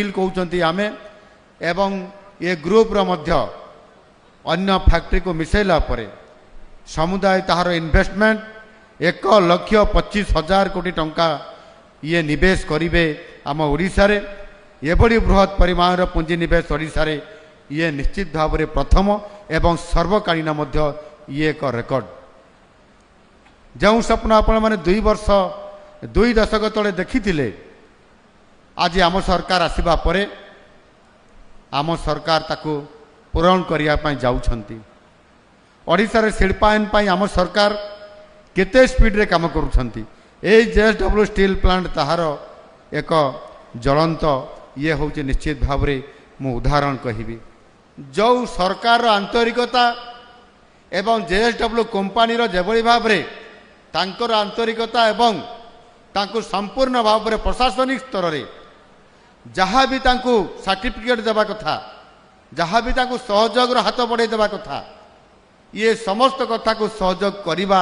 कहते आमे एवं ये ग्रुप रो मध्य अन्य फैक्ट्री को मिसेला परे समुदाय ताहार इन्वेस्टमेंट 1,25,000 कोटी टंका ये निवेश करिवे आम ओडिशा रे एबडी बृहत परिमाण पुंजी निवेश ओडिशा रे ये निश्चित भाव में प्रथम एवं सर्वकालीन मध्य ये एक रेकर्ड जो स्वप्न आपण माने 2 वर्ष 2 दशक तले देखिथिले आज आम सरकार आसीबा परे आम सरकार ताकू पूरण करिया पई जाउछंती। ओडिशा रे शिल्पायन पई आम सरकार केते स्पीड रे काम करूछंती। ए जेएसडब्ल्यू स्टील प्लांट ताहार एक ज्वलंत ये होची निश्चित भाव रे मु उदाहरण कहिबी जो सरकार आंतरिकता एवं जेएसडब्ल्यू कंपनी रो जेबळी भाव रे तांकर आंतरिकता एवं तांको संपूर्ण भाव रे प्रशासनिक स्तर रे जहाँ भी तांको सर्टिफिकेट देवा कथा जहाँ भी तांको सहयोग हाथ बढ़ाई देवा कथा ये समस्त कथा को सहयोग करने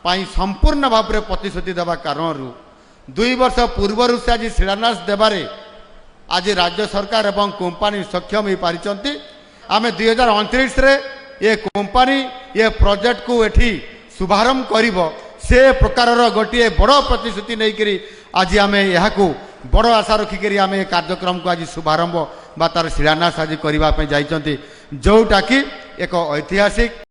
पाई संपूर्ण भाव में प्रतिश्रुति देवा कारण 2 वर्ष पूर्व से आज शिलान्यास देवारे आज राज्य सरकार एवं कंपनी सक्षम हो पारिचंती। आमे 2029 रे ये कंपनी ये प्रोजेक्ट को एठी शुभारंभ करिवो से प्रकार गोटे बड़ प्रतिश्रुति नहीं करी आज आमे यहाँ को बड़ आशा रखिक आम ये कार्यक्रम को आज शुभारंभ बा तार शिलान्यास आज करने जोटा कि एक ऐतिहासिक